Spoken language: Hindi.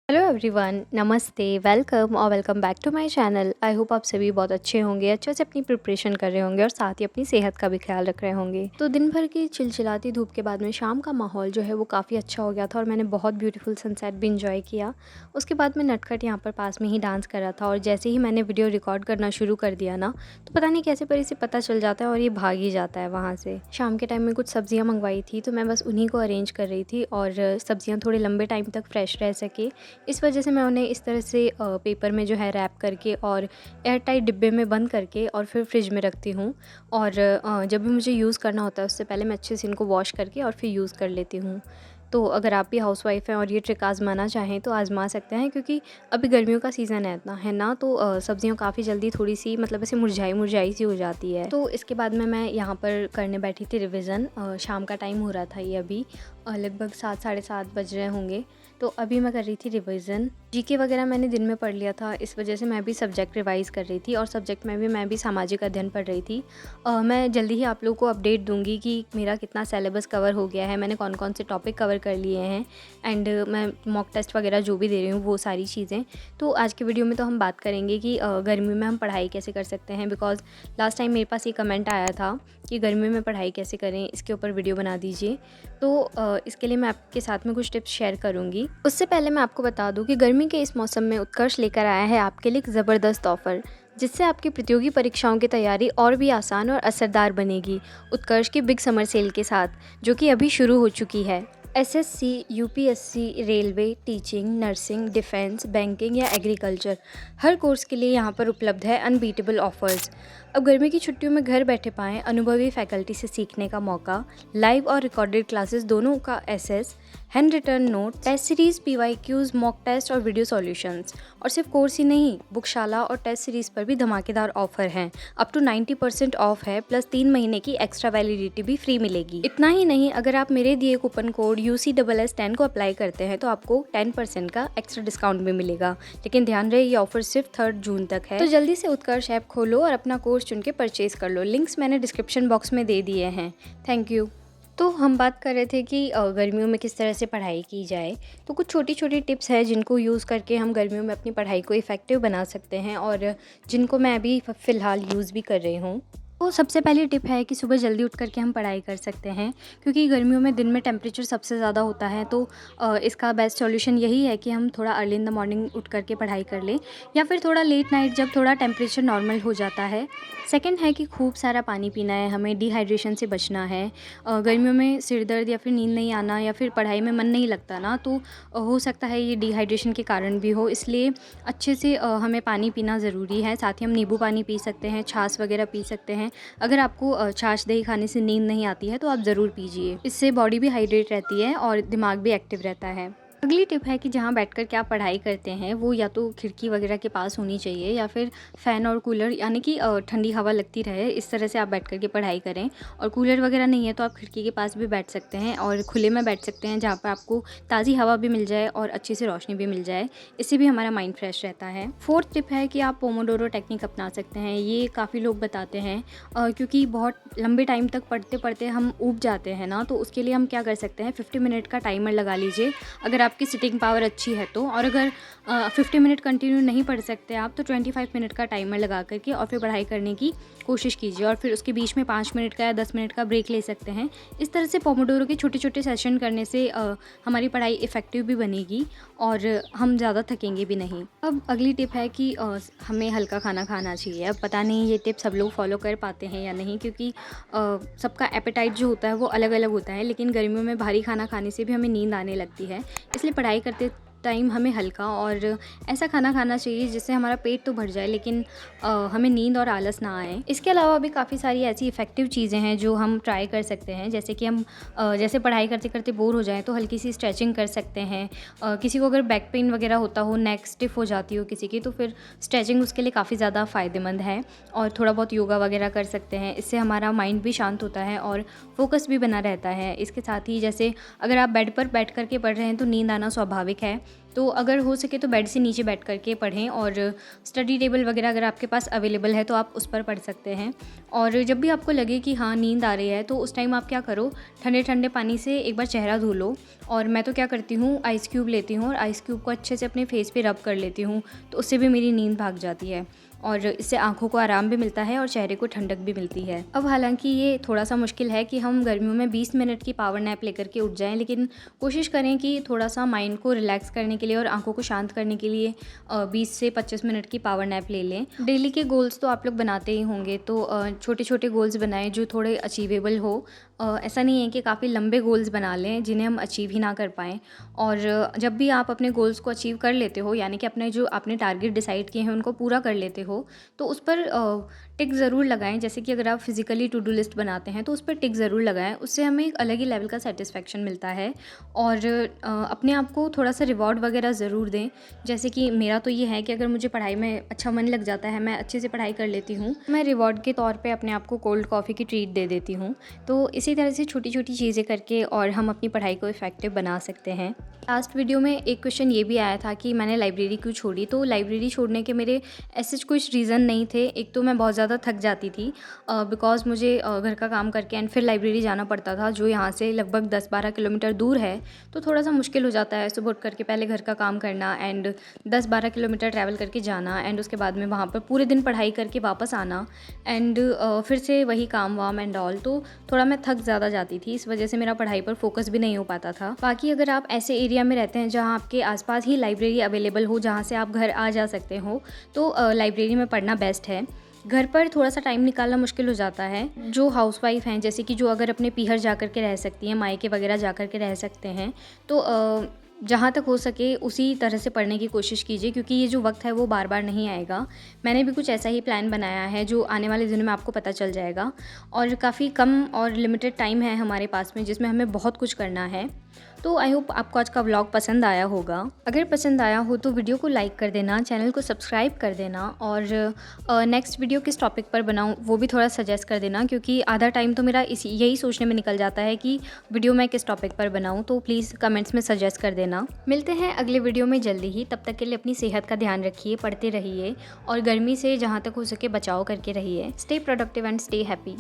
हेलो एवरीवन, नमस्ते, वेलकम और welcome back to my channel. I hope आप सभी बहुत अच्छे होंगे, अच्छे से अपनी प्रिपरेशन कर रहे होंगे और साथ ही अपनी सेहत का भी ख्याल रख रहे होंगे। तो दिन भर की चिलचिलाती धूप के बाद में शाम का माहौल जो है वो काफ़ी अच्छा हो गया था और मैंने बहुत ब्यूटीफुल सनसेट भी इंजॉय किया। उसके बाद में नटखट यहाँ पर पास में ही डांस कर रहा था और जैसे ही मैंने वीडियो रिकॉर्ड करना शुरू कर दिया ना, तो पता नहीं कैसे पर इसे पता चल जाता है और ये भाग ही जाता है वहाँ से। शाम के टाइम में कुछ सब्जियाँ मंगवाई थी तो मैं बस उन्हीं को अरेंज कर रही थी और सब्जियाँ थोड़े लंबे टाइम तक फ्रेश रह सके, इस वजह से मैं उन्हें इस तरह से पेपर में जो है रैप करके और एयर टाइट डिब्बे में बंद करके और फिर फ्रिज में रखती हूँ। और जब भी मुझे यूज़ करना होता है उससे पहले मैं अच्छे से इनको वॉश करके और फिर यूज़ कर लेती हूँ। तो अगर आप भी हाउसवाइफ़ हैं और ये ट्रिक आज़माना चाहें तो आज़मा सकते हैं, क्योंकि अभी गर्मियों का सीज़न है इतना है ना, तो सब्जियाँ काफ़ी जल्दी थोड़ी सी मतलब ऐसे मुरझाई मुरझाई सी हो जाती है। तो इसके बाद में मैं यहाँ पर करने बैठी थी रिवीजन। शाम का टाइम हो रहा था, ये अभी लगभग 7 साढ़े 7 बज रहे होंगे। तो अभी मैं कर रही थी रिवीजन। जीके वगैरह मैंने दिन में पढ़ लिया था, इस वजह से मैं भी सब्जेक्ट रिवाइज़ कर रही थी और सब्जेक्ट में भी मैं भी सामाजिक अध्ययन पढ़ रही थी। मैं जल्दी ही आप लोगों को अपडेट दूंगी कि मेरा कितना सिलेबस कवर हो गया है, मैंने कौन कौन से टॉपिक कवर कर लिए हैं एंड मैं मॉक टेस्ट वगैरह जो भी दे रही हूँ वो सारी चीज़ें। तो आज के वीडियो में तो हम बात करेंगे कि गर्मी में हम पढ़ाई कैसे कर सकते हैं, बिकॉज़ लास्ट टाइम मेरे पास ये कमेंट आया था कि गर्मी में पढ़ाई कैसे करें, इसके ऊपर वीडियो बना दीजिए। तो इसके लिए मैं आपके साथ में कुछ टिप्स शेयर करूँगी। उससे पहले मैं आपको बता दूँ कि गर्मी के इस मौसम में उत्कर्ष लेकर आया है आपके लिए एक ज़बरदस्त ऑफ़र, जिससे आपकी प्रतियोगी परीक्षाओं की तैयारी और भी आसान और असरदार बनेगी। उत्कर्ष की बिग समर सेल के साथ, जो कि अभी शुरू हो चुकी है। SSC, UPSC, railway, teaching, nursing, defence, banking या एग्रीकल्चर, हर कोर्स के लिए यहाँ पर उपलब्ध है अनबीटेबल ऑफर्स। अब गर्मी की छुट्टियों में घर बैठे पाएँ अनुभवी फैकल्टी से सीखने का मौका, लाइव और रिकॉर्डेड क्लासेस दोनों का access, handwritten note, test series, PYQs, mock test और वीडियो सॉल्यूशंस। और सिर्फ कोर्स ही नहीं, बुकशाला और टेस्ट सीरीज़ पर भी धमाकेदार ऑफर हैं। अप टू 90% ऑफ है, प्लस 3 महीने की एक्स्ट्रा वैलिडिटी भी फ्री मिलेगी। इतना ही नहीं, अगर आप मेरे दिए कूपन कोड UCSS10 को अप्लाई करते हैं तो आपको 10% का एक्स्ट्रा डिस्काउंट भी मिलेगा। लेकिन ध्यान रहे, ये ऑफर सिर्फ 3 जून तक है। तो जल्दी से उत्कर्ष ऐप खोलो और अपना कोर्स चुन के परचेज कर लो। लिंक्स मैंने डिस्क्रिप्शन बॉक्स में दे दिए हैं। Thank you. तो हम बात कर रहे थे कि गर्मियों में किस तरह से पढ़ाई की जाए। तो कुछ छोटी छोटी टिप्स हैं जिनको यूज़ करके हम गर्मियों में अपनी पढ़ाई को इफ़ेक्टिव बना सकते हैं और जिनको मैं अभी फ़िलहाल यूज़ भी कर रही हूँ। तो सबसे पहली टिप है कि सुबह जल्दी उठ कर के हम पढ़ाई कर सकते हैं, क्योंकि गर्मियों में दिन में टेम्परेचर सबसे ज़्यादा होता है। तो इसका बेस्ट सॉल्यूशन यही है कि हम थोड़ा अर्ली इन द मॉर्निंग उठ कर के पढ़ाई कर लें, या फिर थोड़ा लेट नाइट जब थोड़ा टेम्परेचर नॉर्मल हो जाता है। सेकंड है कि खूब सारा पानी पीना है, हमें डिहाइड्रेशन से बचना है। गर्मियों में सिर दर्द या फिर नींद नहीं आना या फिर पढ़ाई में मन नहीं लगता ना, तो हो सकता है ये डिहाइड्रेशन के कारण भी हो। इसलिए अच्छे से हमें पानी पीना ज़रूरी है। साथ ही हम नींबू पानी पी सकते हैं, छाछ वगैरह पी सकते हैं। अगर आपको छाछ दही खाने से नींद नहीं आती है तो आप ज़रूर पीजिए, इससे बॉडी भी हाइड्रेट रहती है और दिमाग भी एक्टिव रहता है। अगली टिप है कि जहाँ बैठकर के आप पढ़ाई करते हैं वो या तो खिड़की वगैरह के पास होनी चाहिए या फिर फ़ैन और कूलर, यानी कि ठंडी हवा लगती रहे, इस तरह से आप बैठ कर के पढ़ाई करें। और कूलर वगैरह नहीं है तो आप खिड़की के पास भी बैठ सकते हैं और खुले में बैठ सकते हैं, जहाँ पर आपको ताज़ी हवा भी मिल जाए और अच्छी से रोशनी भी मिल जाए। इससे भी हमारा माइंड फ्रेश रहता है। फोर्थ टिप है कि आप पोमोडोरो टेक्निक अपना सकते हैं। ये काफ़ी लोग बताते हैं, क्योंकि बहुत लंबे टाइम तक पढ़ते पढ़ते हम ऊब जाते हैं ना, तो उसके लिए हम क्या कर सकते हैं, 50 मिनट का टाइमर लगा लीजिए अगर आपकी सिटिंग पावर अच्छी है तो। और अगर 50 मिनट कंटिन्यू नहीं पढ़ सकते आप तो 25 मिनट का टाइमर लगा करके और फिर पढ़ाई करने की कोशिश कीजिए, और फिर उसके बीच में 5 मिनट का या 10 मिनट का ब्रेक ले सकते हैं। इस तरह से पोमोडोरो के छोटे छोटे सेशन करने से हमारी पढ़ाई इफ़ेक्टिव भी बनेगी और हम ज़्यादा थकेंगे भी नहीं। अब अगली टिप है कि हमें हल्का खाना खाना चाहिए। अब पता नहीं ये टिप सब लोग फॉलो कर पाते हैं या नहीं, क्योंकि सबका एपेटाइट जो होता है वो अलग अलग होता है, लेकिन गर्मियों में भारी खाना खाने से भी हमें नींद आने लगती है। इसलिए पढ़ाई करते टाइम हमें हल्का और ऐसा खाना खाना चाहिए जिससे हमारा पेट तो भर जाए लेकिन हमें नींद और आलस ना आए। इसके अलावा भी काफ़ी सारी ऐसी इफ़ेक्टिव चीज़ें हैं जो हम ट्राई कर सकते हैं, जैसे कि हम जैसे पढ़ाई करते करते बोर हो जाएं तो हल्की सी स्ट्रेचिंग कर सकते हैं। किसी को अगर बैक पेन वगैरह होता हो, नेक स्टिफ हो जाती हो किसी की, तो फिर स्ट्रेचिंग उसके लिए काफ़ी ज़्यादा फ़ायदेमंद है। और थोड़ा बहुत योगा वगैरह कर सकते हैं, इससे हमारा माइंड भी शांत होता है और फोकस भी बना रहता है। इसके साथ ही जैसे अगर आप बेड पर बैठ कर के पढ़ रहे हैं तो नींद आना स्वाभाविक है, तो अगर हो सके तो बेड से नीचे बैठ करके पढ़ें, और स्टडी टेबल वगैरह अगर आपके पास अवेलेबल है तो आप उस पर पढ़ सकते हैं। और जब भी आपको लगे कि हाँ नींद आ रही है तो उस टाइम आप क्या करो, ठंडे ठंडे पानी से एक बार चेहरा धो लो। और मैं तो क्या करती हूँ, आइस क्यूब लेती हूँ और आइस क्यूब को अच्छे से अपने फेस पे रब कर लेती हूँ, तो उससे भी मेरी नींद भाग जाती है और इससे आँखों को आराम भी मिलता है और चेहरे को ठंडक भी मिलती है। अब हालांकि ये थोड़ा सा मुश्किल है कि हम गर्मियों में 20 मिनट की पावर नैप लेकर के उठ जाएं, लेकिन कोशिश करें कि थोड़ा सा माइंड को रिलैक्स करने के लिए और आँखों को शांत करने के लिए 20 से 25 मिनट की पावर नैप ले लें। डेली के गोल्स तो आप लोग बनाते ही होंगे, तो छोटे छोटे गोल्स बनाएं जो थोड़े अचीवेबल हो। ऐसा नहीं है कि काफ़ी लंबे गोल्स बना लें जिन्हें हम अचीव ही ना कर पाएँ। और जब भी आप अपने गोल्स को अचीव कर लेते हो, यानी कि अपने जो आपने टारगेट डिसाइड किए हैं उनको पूरा कर लेते हो, तो उस पर टिक ज़रूर लगाएं। जैसे कि अगर आप फिज़िकली टू डू लिस्ट बनाते हैं तो उस पर टिक ज़रूर लगाएं, उससे हमें एक अलग ही लेवल का सेटिस्फेक्शन मिलता है। और अपने आप को थोड़ा सा रिवॉर्ड वगैरह ज़रूर दें। जैसे कि मेरा तो ये है कि अगर मुझे पढ़ाई में अच्छा मन लग जाता है, मैं अच्छे से पढ़ाई कर लेती हूँ, मैं रिवॉर्ड के तौर पे अपने आप को कोल्ड कॉफ़ी की ट्रीट दे देती हूँ। तो इसी तरह से छोटी छोटी चीज़ें करके और हम अपनी पढ़ाई को इफ़ेक्टिव बना सकते हैं। लास्ट वीडियो में एक क्वेश्चन ये भी आया था कि मैंने लाइब्रेरी क्यों छोड़ी। तो लाइब्रेरी छोड़ने के मेरे ऐसे कुछ रीज़न नहीं थे। एक तो मैं बहुत ज़्यादा थक जाती थी बिकॉज़ मुझे घर का काम करके एंड फिर लाइब्रेरी जाना पड़ता था, जो यहाँ से लगभग 10-12 किलोमीटर दूर है। तो थोड़ा सा मुश्किल हो जाता है सुबह उठ करके पहले घर का काम करना एंड 10-12 किलोमीटर ट्रैवल करके जाना एंड उसके बाद में वहाँ पर पूरे दिन पढ़ाई करके वापस आना एंड फिर से वही काम वाम एंड ऑल। तो थोड़ा मैं थक ज़्यादा जाती थी, इस वजह से मेरा पढ़ाई पर फोकस भी नहीं हो पाता था। बाकी अगर आप ऐसे एरिया में रहते हैं जहाँ आपके आसपास ही लाइब्रेरी अवेलेबल हो, जहाँ से आप घर आ जा सकते हो, तो लाइब्रेरी में पढ़ना बेस्ट है। घर पर थोड़ा सा टाइम निकालना मुश्किल हो जाता है। जो हाउसवाइफ हैं, जैसे कि जो अगर अपने पीहर जा कर के रह सकती हैं, मायके वगैरह जा कर के रह सकते हैं, तो जहाँ तक हो सके उसी तरह से पढ़ने की कोशिश कीजिए, क्योंकि ये जो वक्त है वो बार बार नहीं आएगा। मैंने भी कुछ ऐसा ही प्लान बनाया है जो आने वाले दिनों में आपको पता चल जाएगा। और काफ़ी कम और लिमिटेड टाइम है हमारे पास में जिसमें हमें बहुत कुछ करना है। तो आई होप आपको आज का व्लॉग पसंद आया होगा। अगर पसंद आया हो तो वीडियो को लाइक कर देना, चैनल को सब्सक्राइब कर देना और नेक्स्ट वीडियो किस टॉपिक पर बनाऊं वो भी थोड़ा सजेस्ट कर देना, क्योंकि आधा टाइम तो मेरा यही सोचने में निकल जाता है कि वीडियो मैं किस टॉपिक पर बनाऊं। तो प्लीज़ कमेंट्स में सजेस्ट कर देना। मिलते हैं अगले वीडियो में जल्दी ही। तब तक के लिए अपनी सेहत का ध्यान रखिए, पढ़ते रहिए और गर्मी से जहाँ तक हो सके बचाव करके रहिए। Stay productive and stay happy.